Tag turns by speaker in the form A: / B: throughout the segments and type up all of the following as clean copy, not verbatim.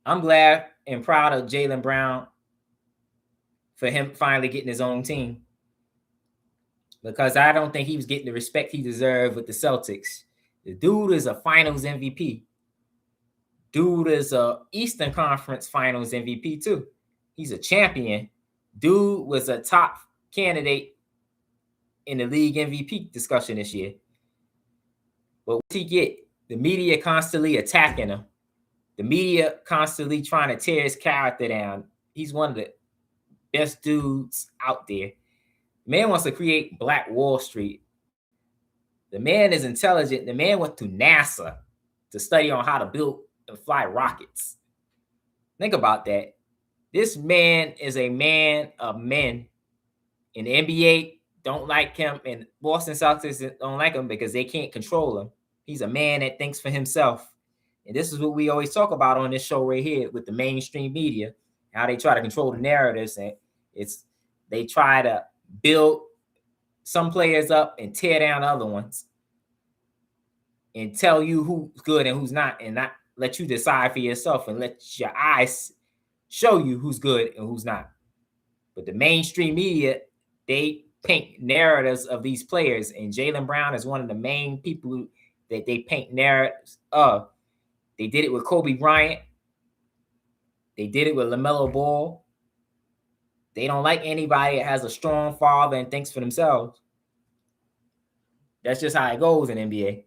A: I'm glad and proud of Jaylen Brown for him finally getting his own team, because I don't think he was getting the respect he deserved with the Celtics. The dude is a Finals MVP. Dude is a Eastern Conference Finals MVP too. He's a champion. Dude was a top candidate in the league MVP discussion this year. But what he get? The media constantly attacking him. The media constantly trying to tear his character down. He's one of the best dudes out there. The man wants to create Black Wall Street. The man is intelligent. The man went to NASA to study on how to build and fly rockets. Think about that. This man is a man of men. In the NBA, don't like him, and Boston Celtics don't like him because they can't control him. He's a man that thinks for himself. And this is what we always talk about on this show right here with the mainstream media, how they try to control the narratives, and they try to build some players up and tear down other ones and tell you who's good and who's not, and not let you decide for yourself and let your eyes show you who's good and who's not. But the mainstream media, they paint narratives of these players, and Jaylen Brown is one of the main people that they paint narratives of. They did it with Kobe Bryant. They did it with LaMelo Ball. They don't like anybody that has a strong father and thinks for themselves. That's just how it goes in NBA.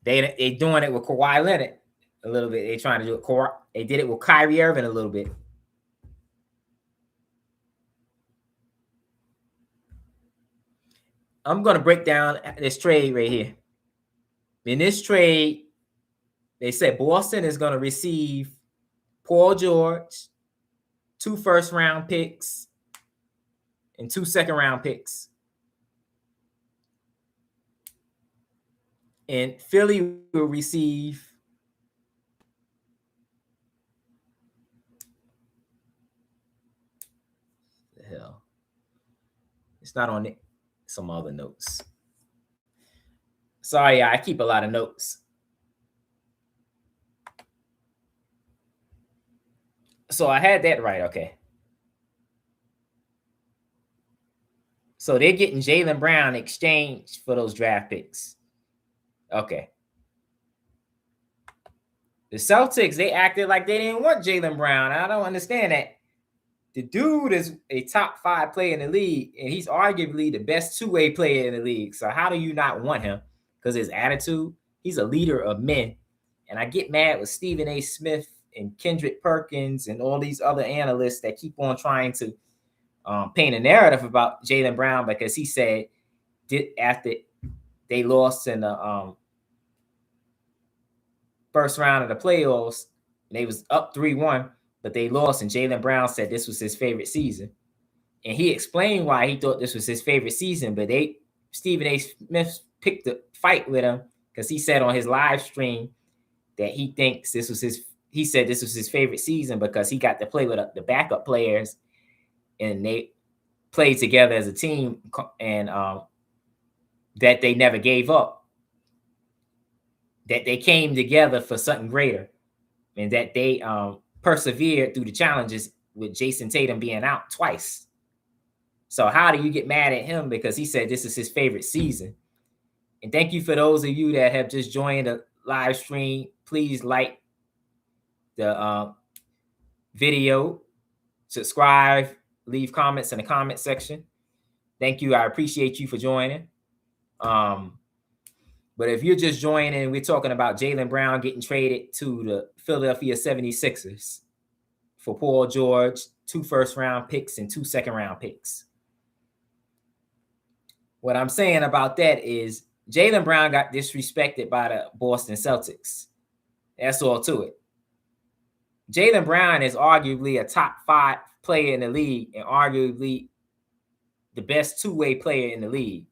A: They doing it with Kawhi Leonard a little bit. They trying to do it. They did it with Kyrie Irving a little bit. I'm going to break down this trade right here. In this trade, they said Boston is going to receive Paul George, 2 first-round picks, and 2 second-round picks. And Philly will receive the hell. It's not on it. Some other notes. Sorry, I keep a lot of notes. So I had that right, okay. So they're getting Jaylen Brown in exchange for those draft picks. Okay. The Celtics, they acted like they didn't want Jaylen Brown. I don't understand that. The dude is a top 5 player in the league, and he's arguably the best 2-way player in the league. So how do you not want him? Because his attitude, he's a leader of men. And I get mad with Stephen A. Smith and Kendrick Perkins and all these other analysts that keep on trying to paint a narrative about Jaylen Brown, because he said after they lost in the first round of the playoffs, they was up 3-1, but they lost, and Jaylen Brown said this was his favorite season. And he explained why he thought this was his favorite season, but Stephen A. Smith picked a fight with him because he said on his live stream that he thinks he said this was his favorite season because he got to play with the backup players, and they played together as a team, and that they never gave up, that they came together for something greater, and that they persevered through the challenges with Jason Tatum being out twice. So how do you get mad at him because he said this is his favorite season? And thank you for those of you that have just joined the live stream. Please like the video, subscribe, leave comments in the comment section. Thank you. I appreciate you for joining. But if you're just joining, we're talking about Jaylen Brown getting traded to the Philadelphia 76ers for Paul George, 2 first-round picks and 2 second-round picks. What I'm saying about that is Jaylen Brown got disrespected by the Boston Celtics. That's all to it. Jaylen Brown is arguably a top 5 player in the league and arguably the best 2-way player in the league.